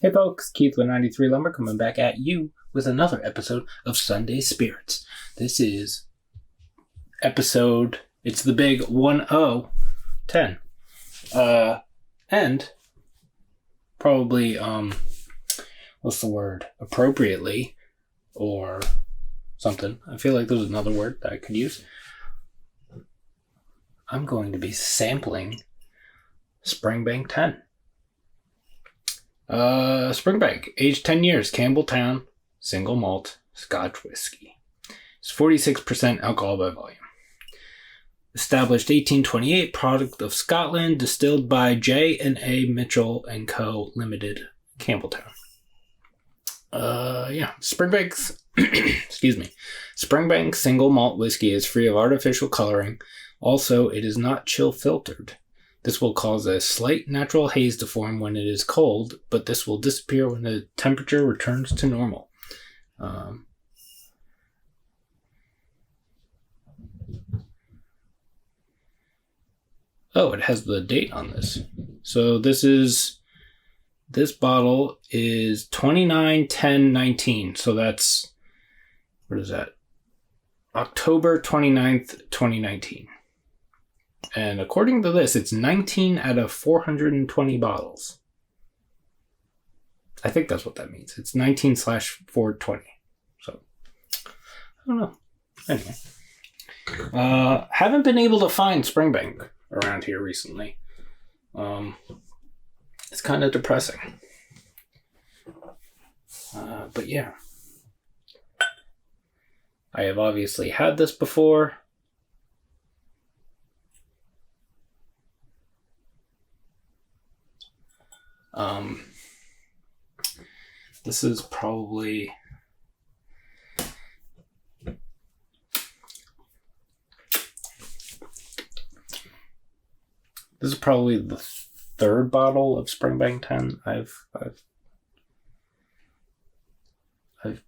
Hey folks, Keith with 93 Lumber coming back at you with another episode of Sunday Spirits. This is episode, it's the big 10. And probably, appropriately or something. I feel like there's another word that I could use. I'm going to be sampling Springbank 10. Springbank, aged 10 years, Campbelltown, single malt, Scotch whiskey. It's 46% alcohol by volume. Established 1828, product of Scotland, distilled by J&A Mitchell & Co. Limited, Campbelltown. Springbank's, Springbank single malt whiskey is free of artificial coloring. Also, it is not chill filtered. This will cause a slight natural haze to form when it is cold, but this will disappear when the temperature returns to normal. It has the date on this. So this bottle is 29/10/19. So that's, what is that? October 29th, 2019. And according to this, it's 19 out of 420 bottles. I think that's what that means. It's 19/420. So, I don't know. Anyway. Haven't been able to find Springbank around here recently. It's kind of depressing. But yeah. I have obviously had this before. This is probably the third bottle of Springbank 10 I've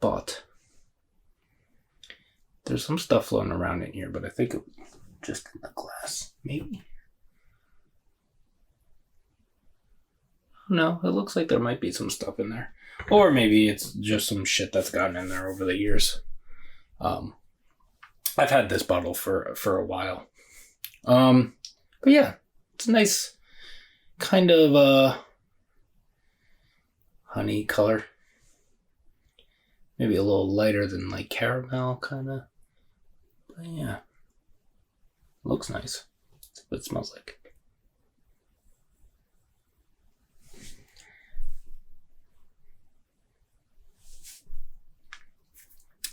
bought. There's some stuff floating around in here, but I think it was just in the glass, maybe. No, it looks like there might be some stuff in there. Or maybe it's just some shit that's gotten in there over the years. I've had this bottle for a while. But yeah, it's a nice kind of honey color. Maybe a little lighter than like caramel kind of. But yeah, looks nice. That's what it smells like.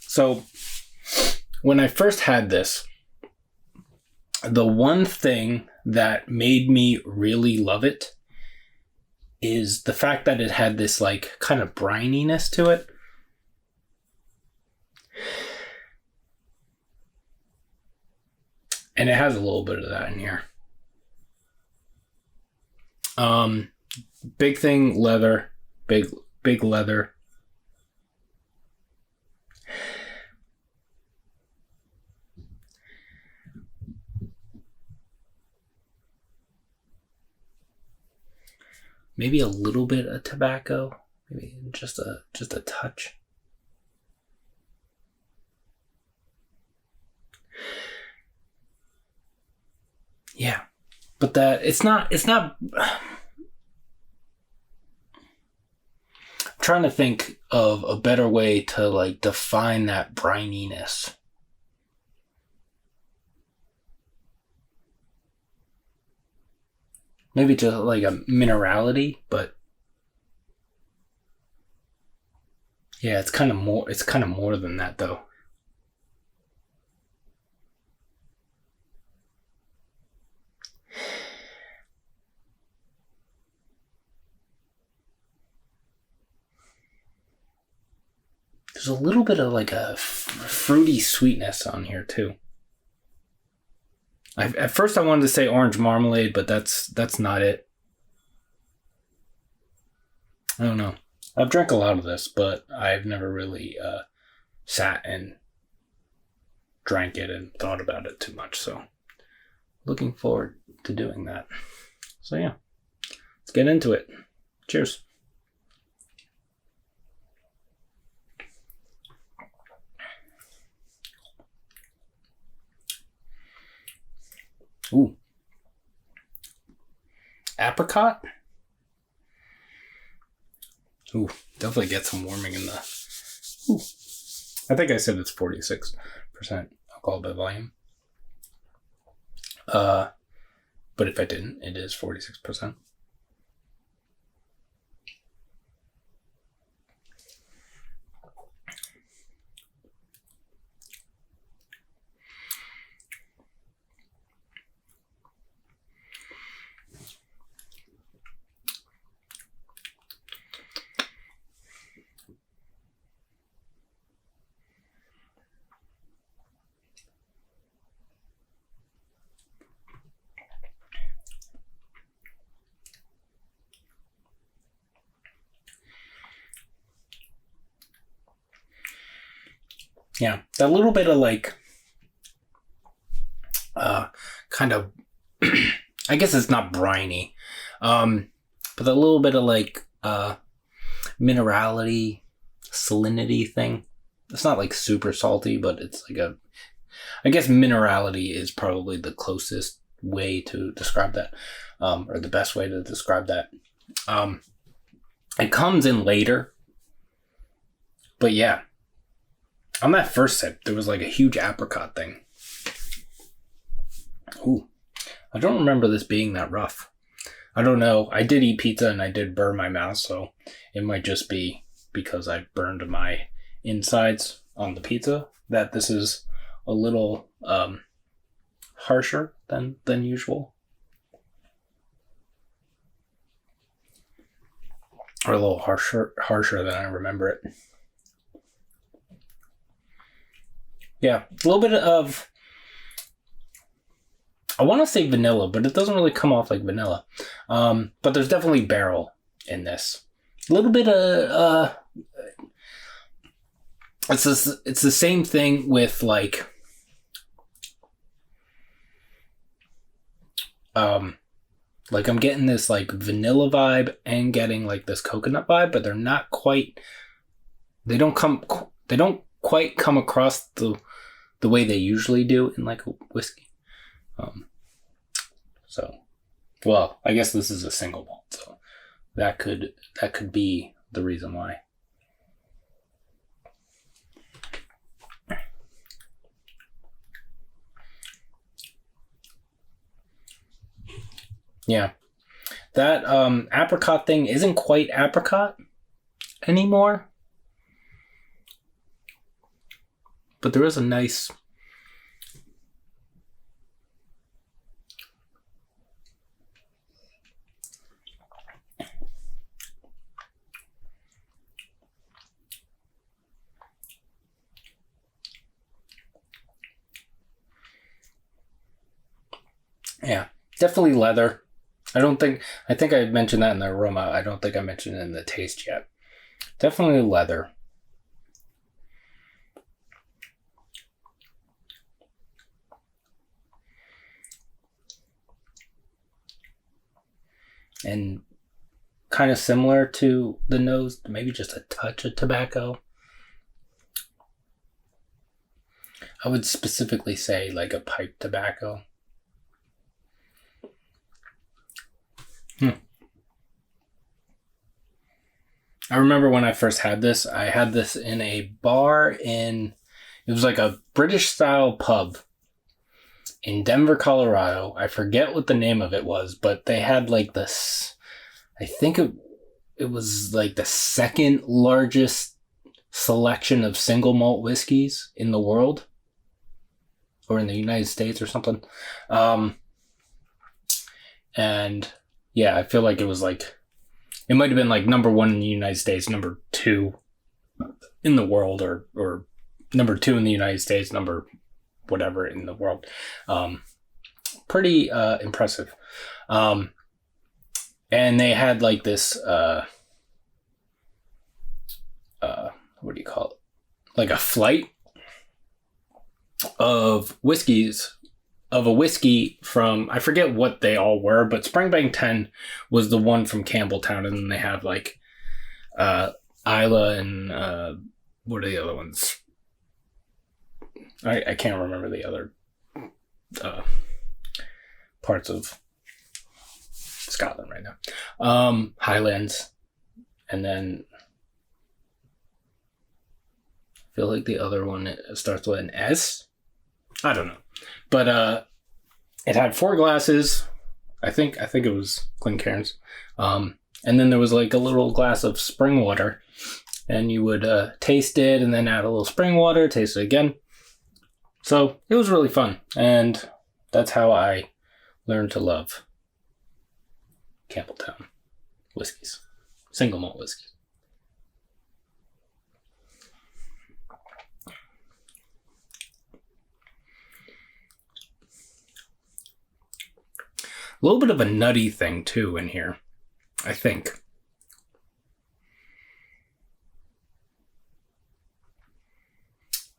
So, when I first had this, the one thing that made me really love it is the fact that it had this like kind of brininess to it. And it has a little bit of that in here. Big thing, leather. Big leather. Maybe a little bit of tobacco, maybe just a touch. Yeah, but that it's not. I'm trying to think of a better way to like define that brininess. Maybe just like a minerality, but yeah, it's kind of more than that though. There's a little bit of like a fruity sweetness on here too. At first I wanted to say orange marmalade, but that's not it. I don't know. I've drank a lot of this, but I've never really sat and drank it and thought about it too much. So looking forward to doing that. So yeah, let's get into it. Cheers. Ooh. Apricot? Ooh, definitely get some warming in the... Ooh. I think I said it's 46% alcohol by volume. But if I didn't, it is 46%. Yeah, that little bit of like, kind of, I guess it's not briny, but that little bit of like, minerality, salinity thing. It's not like super salty, but it's like I guess minerality is probably the closest way to describe that, or the best way to describe that. It comes in later, but yeah. On that first sip, there was like a huge apricot thing. Ooh. I don't remember this being that rough. I don't know. I did eat pizza and I did burn my mouth, so it might just be because I burned my insides on the pizza that this is a little harsher than usual. Or a little harsher than I remember it. Yeah, a little bit of, I want to say vanilla, but it doesn't really come off like vanilla. But there's definitely barrel in this. A little bit of, it's the same thing with like, I'm getting this like vanilla vibe and getting like this coconut vibe, but they're not quite, they don't quite come across the way they usually do in like a whiskey. So, well, I guess this is a single malt, so that could be the reason why. Yeah. That apricot thing isn't quite apricot anymore. But there is a nice... Yeah, definitely leather. I think I mentioned that in the aroma. I don't think I mentioned it in the taste yet. Definitely leather. And kind of similar to the nose, maybe just a touch of tobacco. I would specifically say like a pipe tobacco. I remember when I first had this, I had this in a bar it was like a British style pub in Denver, Colorado. I forget what the name of it was, but they had like this, I think it was like the second largest selection of single malt whiskeys in the world, or in the United States or something. And yeah, I feel like it was like, it might have been like number 1 in the United States, number 2 in the world, or number 2 in the United States, number whatever in the world. Pretty impressive. And they had like this, what do you call it? Like a flight of whiskeys, of a whiskey from, I forget what they all were, but Springbank 10 was the one from Campbelltown, and then they have like Isla and what are the other ones? I can't remember the other parts of Scotland right now. Highlands. And then I feel like the other one starts with an S. I don't know. But it had 4 glasses. I think it was Glencairn's. And then there was like a little glass of spring water. And you would taste it and then add a little spring water, taste it again. So it was really fun. And that's how I learned to love Campbelltown whiskeys. Single malt whiskeys. A little bit of a nutty thing too in here, I think.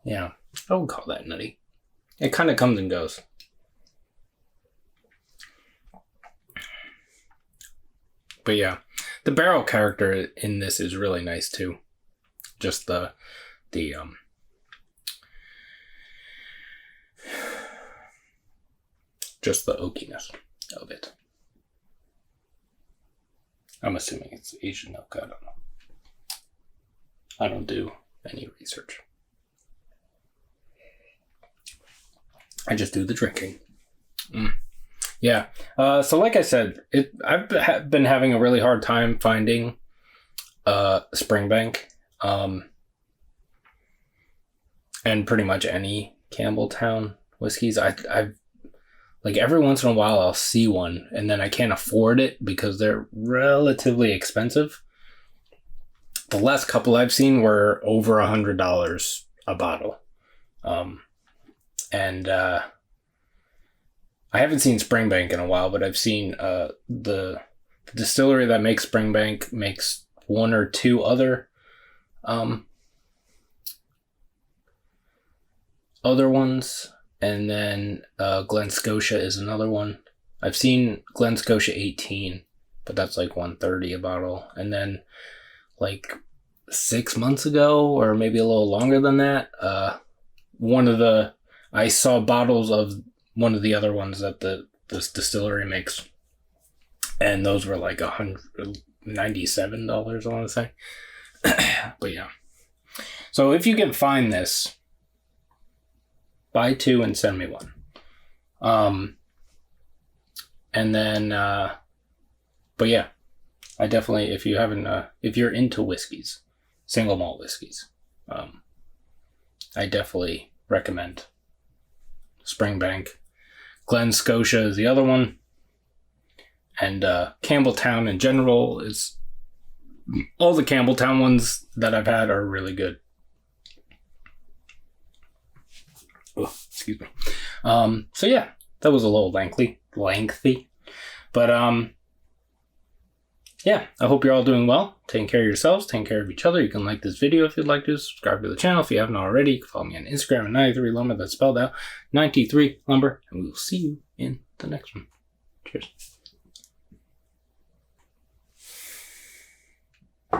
Yeah, I would call that nutty. It kind of comes and goes. But yeah, the barrel character in this is really nice too. Just the oakiness of it. I'm assuming it's Asian oak. I don't know. I don't do any research. I just do the drinking. Yeah. So like I said, I've been having a really hard time finding Springbank and pretty much any Campbelltown whiskeys. I've like every once in a while I'll see one and then I can't afford it because they're relatively expensive. The last couple I've seen were over $100 a bottle. And I haven't seen Springbank in a while, but I've seen the distillery that makes Springbank makes 1 or 2 other ones, and then Glen Scotia is another one. I've seen Glen Scotia 18, but that's like $130 a bottle. And then like 6 months ago, or maybe a little longer than that, I saw bottles of one of the other ones that this distillery makes, and those were like $197, I want to say. But yeah, so if you can find this, buy 2 and send me 1. And then, but yeah, I definitely, if you're into whiskeys, single malt whiskeys, I definitely recommend Springbank. Glen Scotia is the other one. And Campbelltown in general is... all the Campbelltown ones that I've had are really good. Oh, excuse me. So yeah, that was a little lengthy. But yeah, I hope you're all doing well. Taking care of yourselves, taking care of each other. You can like this video if you'd like to. Subscribe to the channel if you haven't already. You can follow me on Instagram at 93lumber. That's spelled out 93lumber. And we will see you in the next one. Cheers.